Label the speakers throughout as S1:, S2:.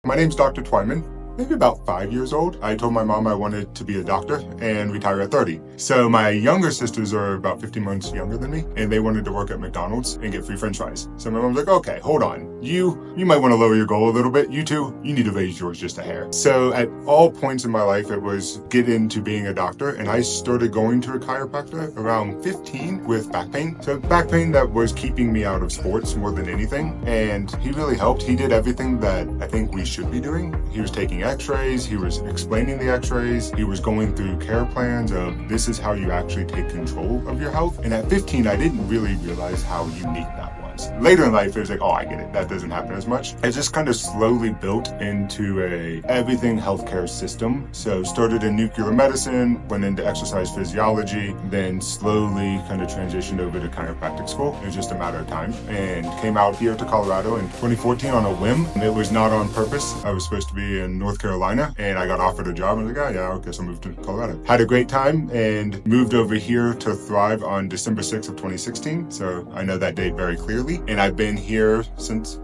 S1: My name's Dr. Twyman. Maybe about 5 years old, I told my mom I wanted to be a doctor and retire at 30. So my younger sisters are about 15 months younger than me, and they wanted to work at McDonald's and get free French fries. So my mom's like, okay, hold on. You might want to lower your goal a little bit. You two, you need to raise yours just a hair. So at all points in my life, it was get into being a doctor, and I started going to a chiropractor around 15 with back pain. So back pain that was keeping me out of sports more than anything, and he really helped. He did everything that I think we should be doing. He was taking x-rays, he was explaining the x-rays, he was going through care plans of this is how you actually take control of your health. And at 15, I didn't really realize how unique that was. Later in life, it was like, oh, I get it. That doesn't happen as much. It just kind of slowly built into a everything healthcare system. So started in nuclear medicine, went into exercise physiology, then slowly kind of transitioned over to chiropractic school. It was just a matter of time, and came out here to Colorado in 2014 on a whim. It was not on purpose. I was supposed to be in North Carolina, and I got offered a job. I was like, oh yeah, I guess I'll move to Colorado. Had a great time and moved over here to Thrive on December 6th of 2016. So I know that date very clearly. And I've been here since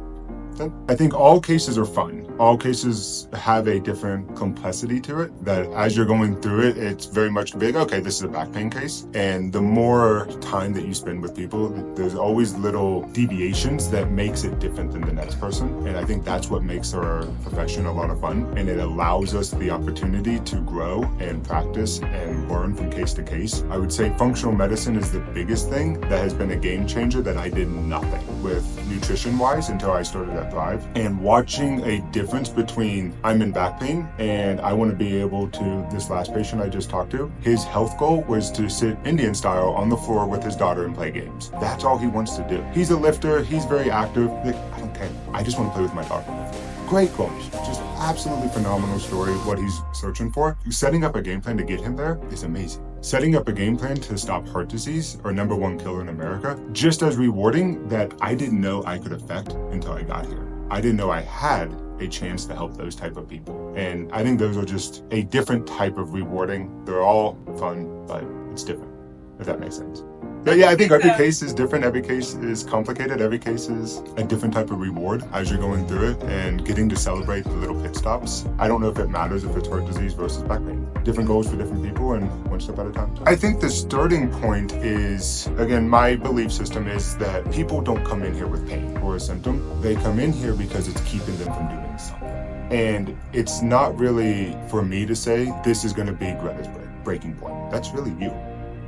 S1: then. I think all cases are fun. All cases have a different complexity to it, that as you're going through it, it's very much big, okay, this is a back pain case. And the more time that you spend with people, there's always little deviations that makes it different than the next person. And I think that's what makes our profession a lot of fun. And it allows us the opportunity to grow and practice and learn from case to case. I would say functional medicine is the biggest thing that has been a game changer that I did nothing with nutrition-wise until I started at Thrive. And watching a difference between I'm in back pain and I want to be able to, this last patient I just talked to, his health goal was to sit Indian style on the floor with his daughter and play games. That's all he wants to do. He's a lifter, he's very active. Like, I don't care. I just want to play with my daughter on the floor. Great goals. Just absolutely phenomenal story, what he's searching for. Setting up a game plan to get him there is amazing. Setting up a game plan to stop heart disease, our #1 killer in America, just as rewarding that I didn't know I could affect until I got here. I didn't know I had a chance to help those type of people. And I think those are just a different type of rewarding. They're all fun, but it's different, if that makes sense. But yeah, I think every case is different. Every case is complicated. Every case is a different type of reward as you're going through it and getting to celebrate the little pit stops. I don't know if it matters if it's heart disease versus back pain. Different goals for different people and one step at a time. I think the starting point is, again, my belief system is that people don't come in here with pain or a symptom. They come in here because it's keeping them from doing something. And it's not really for me to say, this is going to be Greta's breaking point. That's really you.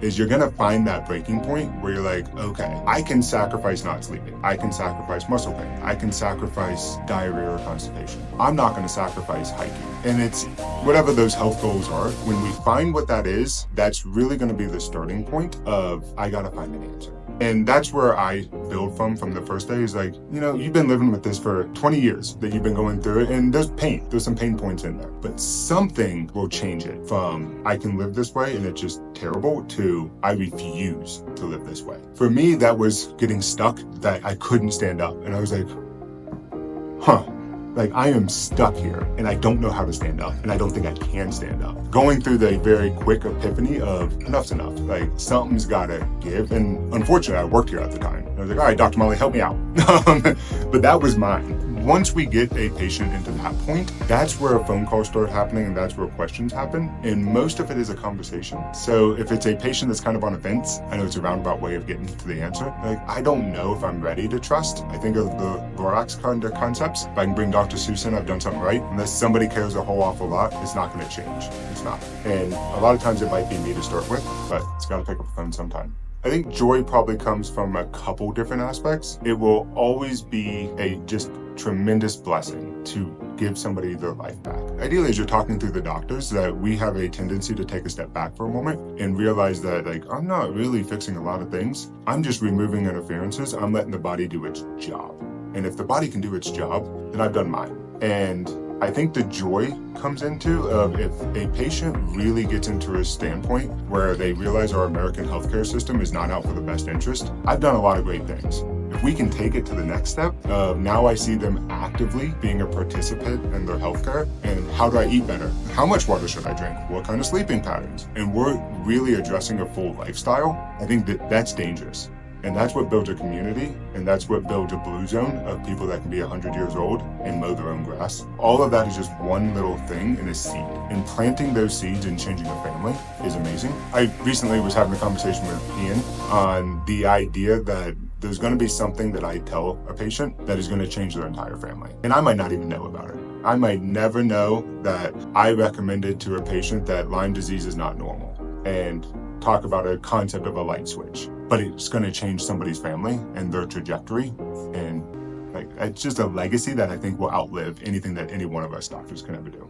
S1: Is you're gonna find that breaking point where you're like, okay, I can sacrifice not sleeping. I can sacrifice muscle pain. I can sacrifice diarrhea or constipation. I'm not gonna sacrifice hiking. And it's whatever those health goals are. When we find what that is, that's really gonna be the starting point of, I gotta find an answer. And that's where I build from the first day. Is like, you know, you've been living with this for 20 years that you've been going through it, and there's pain. There's some pain points in there. But something will change it from I can live this way and it's just terrible to I refuse to live this way. For me, that was getting stuck, that I couldn't stand up. And I was like, like, I am stuck here and I don't know how to stand up, and I don't think I can stand up. Going through the very quick epiphany of enough's enough. Like, something's gotta give. And unfortunately, I worked here at the time. I was like, all right, Dr. Molly, help me out. But that was mine. Once we get a patient into that point, that's where phone calls start happening, and that's where questions happen. And most of it is a conversation. So if it's a patient that's kind of on a fence, I know it's a roundabout way of getting to the answer. Like, I don't know if I'm ready to trust. I think of the Lorax kind of concepts. If I can bring Dr. Seuss in, I've done something right. Unless somebody cares a whole awful lot, it's not going to change. It's not. And a lot of times it might be me to start with, but it's got to pick up the phone sometime. I think joy probably comes from a couple different aspects. It will always be a just tremendous blessing to give somebody their life back. Ideally, as you're talking through the doctors, that we have a tendency to take a step back for a moment and realize that, like, I'm not really fixing a lot of things. I'm just removing interferences. I'm letting the body do its job. And if the body can do its job, then I've done mine. And I think the joy comes into if a patient really gets into a standpoint where they realize our American healthcare system is not out for the best interest. I've done a lot of great things. If we can take it to the next step, now I see them actively being a participant in their healthcare. And how do I eat better? How much water should I drink? What kind of sleeping patterns? And we're really addressing a full lifestyle. I think that that's dangerous. And that's what builds a community, and that's what builds a blue zone of people that can be 100 years old and mow their own grass. All of that is just one little thing in a seed. And planting those seeds and changing a family is amazing. I recently was having a conversation with Ian on the idea that there's going to be something that I tell a patient that is going to change their entire family. And I might not even know about it. I might never know that I recommended to a patient that Lyme disease is not normal and talk about a concept of a light switch, but it's going to change somebody's family and their trajectory. And it's just a legacy that I think will outlive anything that any one of us doctors can ever do.